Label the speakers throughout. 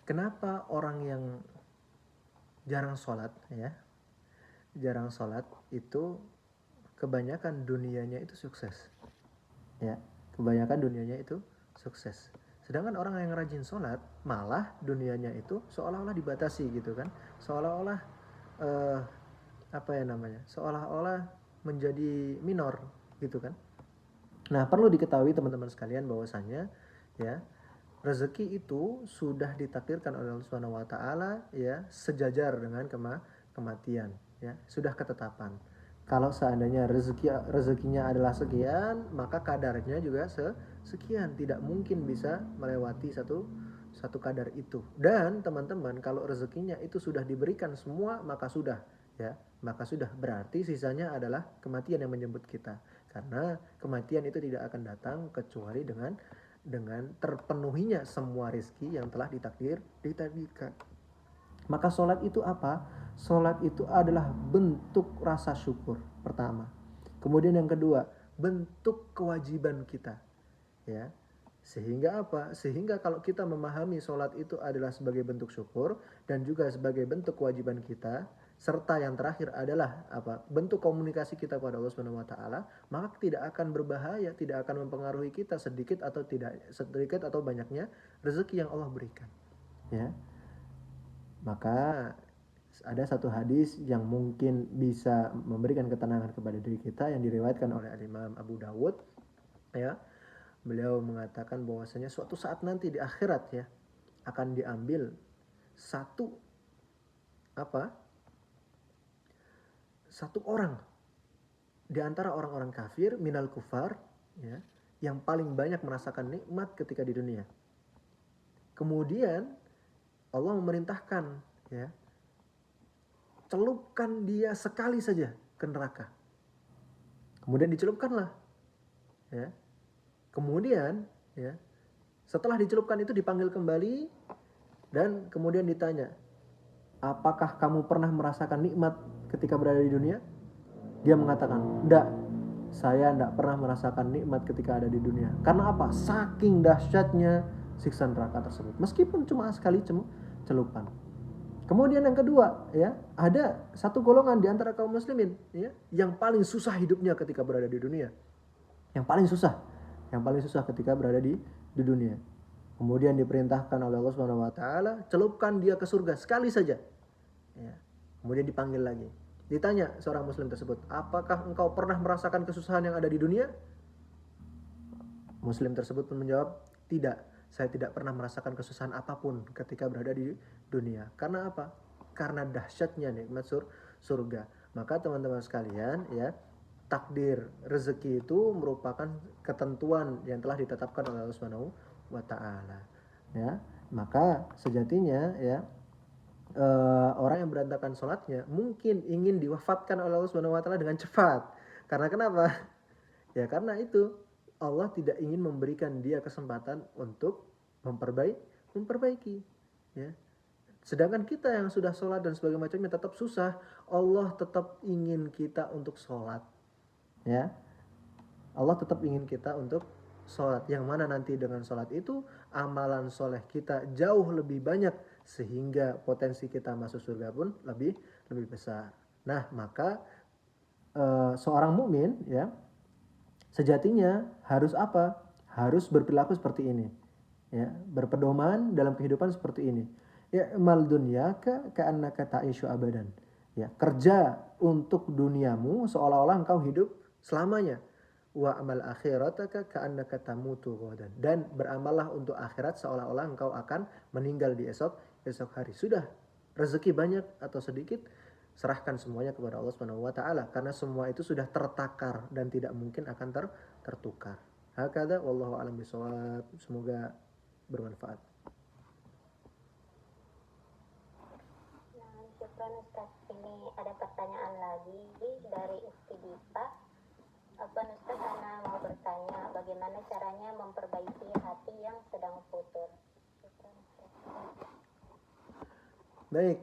Speaker 1: kenapa orang yang jarang sholat ya, jarang sholat itu kebanyakan dunianya itu sukses ya, kebanyakan dunianya itu sukses. Sedangkan orang yang rajin sholat malah dunianya itu seolah-olah dibatasi gitu kan, seolah-olah eh, apa ya namanya, seolah-olah menjadi minor gitu kan. Nah, perlu diketahui teman-teman sekalian bahwasanya ya, rezeki itu sudah ditakdirkan oleh Allah Subhanahu wa taala ya, sejajar dengan kematian ya, sudah ketetapan. Kalau seandainya rezekinya adalah sekian, maka kadarnya juga sekian, tidak mungkin bisa melewati satu kadar itu. Dan teman-teman, kalau rezekinya itu sudah diberikan semua, maka sudah ya, maka sudah berarti sisanya adalah kematian yang menjemput kita. Karena kematian itu tidak akan datang kecuali dengan terpenuhinya semua rezeki yang telah ditakdirkan. Maka sholat itu apa? Sholat itu adalah bentuk rasa syukur pertama. Kemudian yang kedua, bentuk kewajiban kita. Ya, sehingga apa? Sehingga kalau kita memahami sholat itu adalah sebagai bentuk syukur dan juga sebagai bentuk kewajiban kita, serta yang terakhir adalah apa? Bentuk komunikasi kita kepada Allah Subhanahu wa taala, maka tidak akan berbahaya, tidak akan mempengaruhi kita sedikit atau banyaknya rezeki yang Allah berikan. Ya. Maka ada satu hadis yang mungkin bisa memberikan ketenangan kepada diri kita yang diriwayatkan oleh Imam Abu Dawud ya. Beliau mengatakan bahwasanya suatu saat nanti di akhirat ya, akan diambil satu apa? Satu orang di antara orang-orang kafir minal kufar ya, yang paling banyak merasakan nikmat ketika di dunia. Kemudian Allah memerintahkan ya, celupkan dia sekali saja ke neraka. Kemudian dicelupkanlah ya. Kemudian ya, setelah dicelupkan itu dipanggil kembali dan kemudian ditanya, apakah kamu pernah merasakan nikmat ketika berada di dunia? Dia mengatakan, enggak, saya enggak pernah merasakan nikmat ketika ada di dunia. Karena apa? Saking dahsyatnya siksa neraka tersebut. Meskipun cuma sekali celupan. Kemudian yang kedua, ya, ada satu golongan di antara kaum muslimin, ya, yang paling susah hidupnya ketika berada di dunia. Yang paling susah ketika berada di dunia. Kemudian diperintahkan oleh Allah Subhanahu wa taala, celupkan dia ke surga sekali saja. Ya. Kemudian dipanggil lagi. Ditanya seorang muslim tersebut, apakah engkau pernah merasakan kesusahan yang ada di dunia? Muslim tersebut pun menjawab, tidak. Saya tidak pernah merasakan kesusahan apapun ketika berada di dunia. Karena apa? Karena dahsyatnya nikmat surga. Maka teman-teman sekalian ya, takdir rezeki itu merupakan ketentuan yang telah ditetapkan oleh Allah Subhanahu wa taala. Ya, maka sejatinya ya, orang yang berantakan sholatnya mungkin ingin diwafatkan oleh Allah Subhanahu wa taala dengan cepat. Karena kenapa? Ya karena itu Allah tidak ingin memberikan dia kesempatan untuk memperbaiki ya. Sedangkan kita yang sudah sholat dan sebagainya macamnya tetap susah, Allah tetap ingin kita untuk sholat ya. Allah tetap ingin kita untuk sholat, yang mana nanti dengan sholat itu amalan soleh kita jauh lebih banyak sehingga potensi kita masuk surga pun lebih besar. Nah maka seorang mukmin ya, sejatinya harus apa? Harus berperilaku seperti ini ya, berpedoman dalam kehidupan seperti ini ya. Mal dunyaka ka'annaka ta'ishu abadan ya, kerja untuk duniamu seolah-olah engkau hidup selamanya. Wa amal akhirataka ka'annaka tamutu ghadan, dan beramallah untuk akhirat seolah-olah engkau akan meninggal di esok hari. Sudah, rezeki banyak atau sedikit, serahkan semuanya kepada Allah Subhanahu wa taala, karena semua itu sudah tertakar dan tidak mungkin akan tertukar. Hakada wallahu a'lam bishawab. Semoga bermanfaat.
Speaker 2: Nah, syukran Ustaz. Ini ada pertanyaan lagi dari Ukti Dipa. Apa Ustaz, Ana mau bertanya, bagaimana caranya memperbaiki hati yang sedang futur?
Speaker 1: Baik.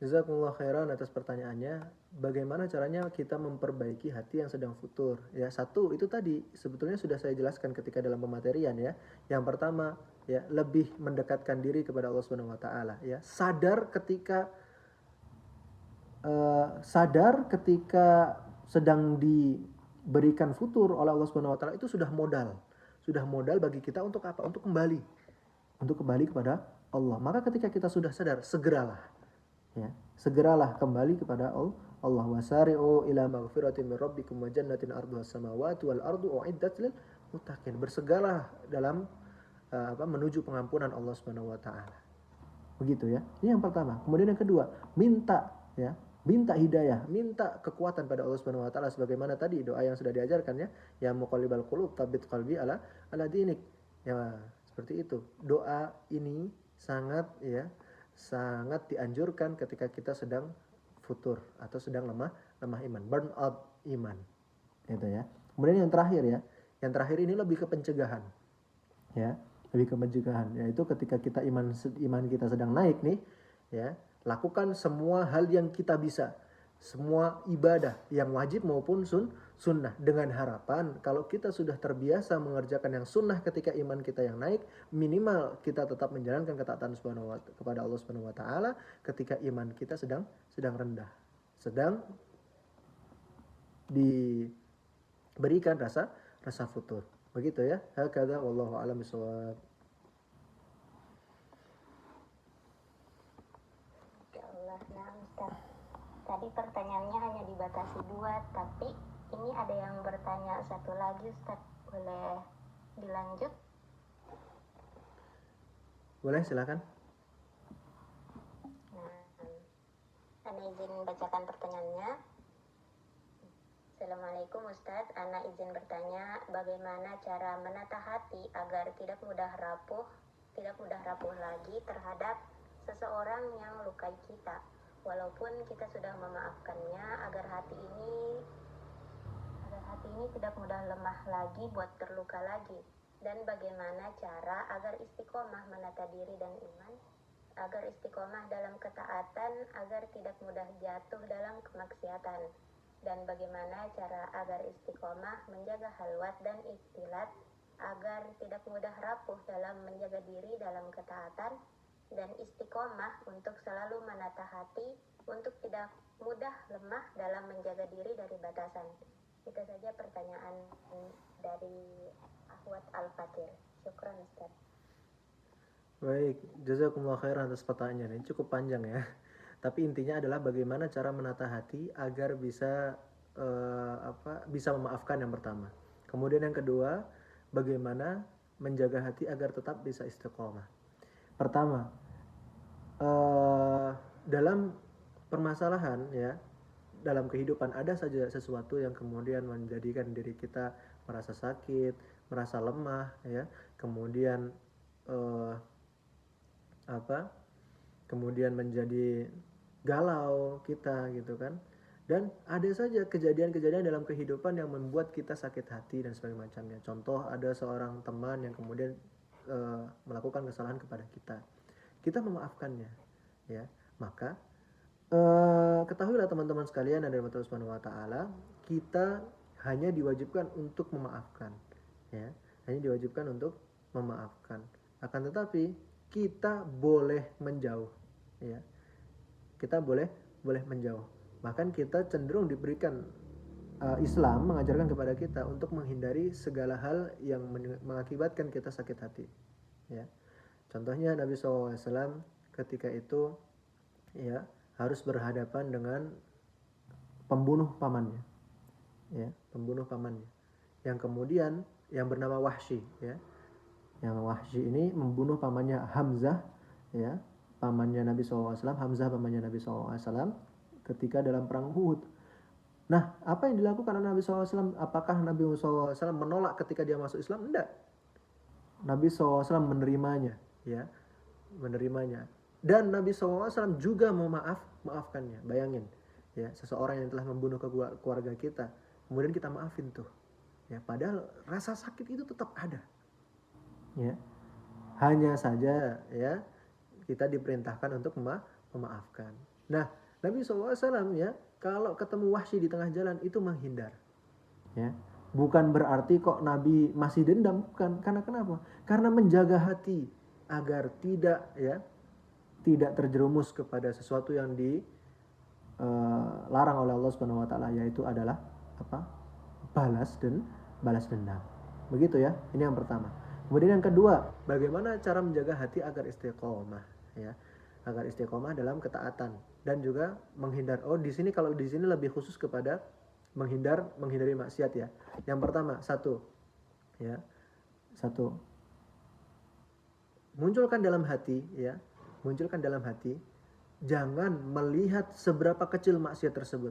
Speaker 1: Jazakumullah khairan atas pertanyaannya. Bagaimana caranya kita memperbaiki hati yang sedang futur? Ya, satu itu tadi sebetulnya sudah saya jelaskan ketika dalam pematerian ya. Yang pertama ya, lebih mendekatkan diri kepada Allah Subhanahu wa taala, ya. Sadar ketika sedang diberikan futur oleh Allah Subhanahu wa taala itu sudah modal. Sudah modal bagi kita untuk apa? Untuk kembali kepada Allah. Maka ketika kita sudah sadar, segeralah, ya, segeralah kembali kepada Allah. Wasari'u ila maghfiratin min rabbikum wa jannatin arduha samawati wal ardu uiddat lil muttaqin. Bersegeralah dalam menuju pengampunan Allah Subhanahu wa taala. Begitu ya. Ini yang pertama. Kemudian yang kedua, minta hidayah, minta kekuatan pada Allah Subhanahu wa taala sebagaimana tadi doa yang sudah diajarkan, ya muqallibal qulub tsabbit qalbi ala dinik. Ya, seperti itu. Doa ini sangat dianjurkan ketika kita sedang futur atau sedang lemah iman, burn out iman. Gitu ya. Kemudian yang terakhir ya. Yang terakhir ini lebih ke pencegahan. Ya, lebih ke pencegahan, yaitu ketika kita iman kita sedang naik nih, ya, lakukan semua hal yang kita bisa, semua ibadah yang wajib maupun sunnah, dengan harapan kalau kita sudah terbiasa mengerjakan yang sunnah ketika iman kita yang naik, minimal kita tetap menjalankan ketaatan kepada Allah Subhanahu wa taala ketika iman kita sedang rendah, sedang diberikan rasa futur. Begitu ya. Hakadha wallahu a'lam bishawab.
Speaker 2: Nah, Ustaz, tadi pertanyaannya hanya dibatasi 2, tapi ini ada yang bertanya satu lagi, Ustaz. Boleh dilanjut?
Speaker 1: Boleh, silakan.
Speaker 2: Nah, Ana izin bacakan pertanyaannya. Assalamualaikum Ustaz, Ana izin bertanya, bagaimana cara menata hati agar tidak mudah rapuh lagi terhadap seseorang yang lukai kita, walaupun kita sudah memaafkannya, agar hati ini tidak mudah lemah lagi buat terluka lagi. Dan bagaimana cara agar istiqomah menata diri dan iman, agar istiqomah dalam ketaatan, agar tidak mudah jatuh dalam kemaksiatan. Dan bagaimana cara agar istiqomah menjaga halwat dan ikhtilat, agar tidak mudah rapuh dalam menjaga diri dalam ketaatan, dan istiqomah untuk selalu menata hati, untuk tidak mudah lemah dalam menjaga diri dari batasan. Itu saja pertanyaan dari Ahwat Al-Fakir. Syukran Ustaz.
Speaker 1: Baik, jazakumullah khairan atas pertanyaannya. Ini cukup panjang ya. Tapi intinya adalah bagaimana cara menata hati agar bisa memaafkan yang pertama. Kemudian yang kedua, bagaimana menjaga hati agar tetap bisa istiqomah. Pertama, dalam permasalahan ya, dalam kehidupan ada saja sesuatu yang kemudian menjadikan diri kita merasa sakit, merasa lemah ya, kemudian kemudian menjadi galau kita gitu kan. Dan ada saja kejadian-kejadian dalam kehidupan yang membuat kita sakit hati dan sebagainya macamnya. Contoh, ada seorang teman yang kemudian melakukan kesalahan kepada kita. Kita memaafkannya, ya. Maka ketahuilah teman-teman sekalian yang dirahmati Allah Subhanahu wa taala, kita hanya diwajibkan untuk memaafkan, ya. Hanya diwajibkan untuk memaafkan. Akan tetapi kita boleh menjauh, ya. Kita boleh menjauh. Bahkan kita cenderung diberikan Islam mengajarkan kepada kita untuk menghindari segala hal yang mengakibatkan kita sakit hati. Ya, contohnya Nabi SAW ketika itu ya harus berhadapan dengan pembunuh pamannya, ya, pembunuh pamannya, yang kemudian yang bernama Wahsy, ya, yang Wahsy ini membunuh pamannya Hamzah, ya, pamannya Nabi SAW, Hamzah pamannya Nabi SAW. Ketika dalam perang Uhud. Nah, apa yang dilakukan oleh Nabi SAW? Apakah Nabi SAW menolak ketika dia masuk Islam? Tidak. Nabi SAW menerimanya, ya, menerimanya. Dan Nabi SAW juga maafkannya. Bayangin, ya, seseorang yang telah membunuh keluarga kita, kemudian kita maafin tuh, ya, padahal rasa sakit itu tetap ada, ya. Hanya saja, ya, kita diperintahkan untuk memaafkan. Nah, Nabi SAW ya kalau ketemu Wahsy di tengah jalan itu menghindar, ya. Bukan berarti kok Nabi masih dendam, bukan. Karena kenapa? Karena menjaga hati, agar tidak terjerumus kepada sesuatu yang dilarang oleh Allah Subhanahu wa taala, yaitu adalah apa? balas dendam. Begitu ya. Ini yang pertama. Kemudian yang kedua, bagaimana cara menjaga hati agar istiqomah ya. Agar istiqomah dalam ketaatan dan juga menghindar. Di sini lebih khusus kepada menghindari maksiat ya. Yang pertama, satu, munculkan dalam hati jangan melihat seberapa kecil maksiat tersebut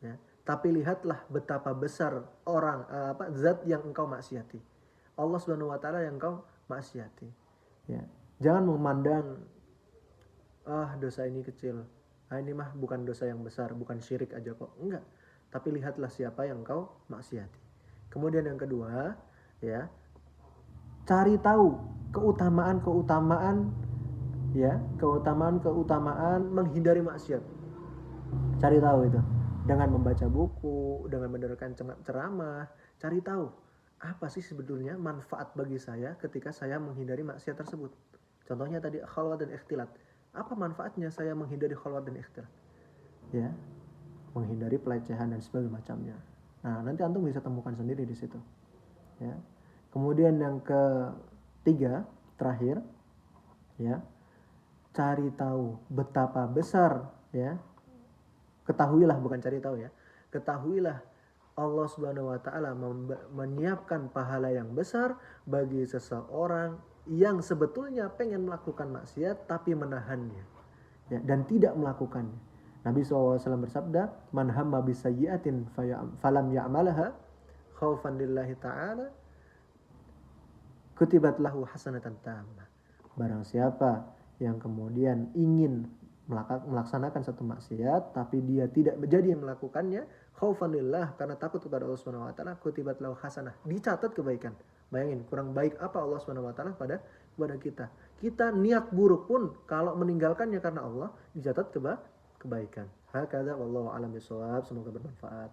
Speaker 1: ya, tapi lihatlah betapa besar zat yang engkau maksiati, Allah Subhanahu wa taala yang engkau maksiati ya. Jangan memandang dosa ini kecil, ini mah bukan dosa yang besar, bukan syirik aja kok, enggak, tapi lihatlah siapa yang engkau maksiati. Kemudian yang kedua ya, cari tahu keutamaan menghindari maksiat. Cari tahu itu dengan membaca buku, dengan mendengarkan ceramah. Cari tahu apa sih sebetulnya manfaat bagi saya ketika saya menghindari maksiat tersebut. Contohnya tadi khalwat dan ikhtilat. Apa manfaatnya saya menghindari khalwat dan ikhtilat? Ya, menghindari pelecehan dan sebagainya macamnya. Nah, nanti antum bisa temukan sendiri di situ. Ya. Kemudian yang ketiga, terakhir, ya, cari tahu betapa besar, ya. Ketahuilah Allah Subhanahu wa taala menyiapkan pahala yang besar bagi seseorang yang sebetulnya pengen melakukan maksiat tapi menahannya, ya, dan tidak melakukannya. Nabi SAW bersabda, "Man hamma bisayyi'atin falam ya'malaha khaufan lillahi ta'ala kutibat lahu hasanatan tammah." Barang siapa yang kemudian ingin melaksanakan satu maksiat tapi dia tidak menjadi melakukannya khaufan lillah, karena takut kepada Allah Subhanahu wa taala, kutibat lahu hasanah, dicatat kebaikan. Bayangin kurang baik apa Allah Subhanahu wa taala kepada kita. Kita niat buruk pun kalau meninggalkannya karena Allah dicatat kebaikan. Hakadza wallahu a'lam bishawab. Semoga bermanfaat.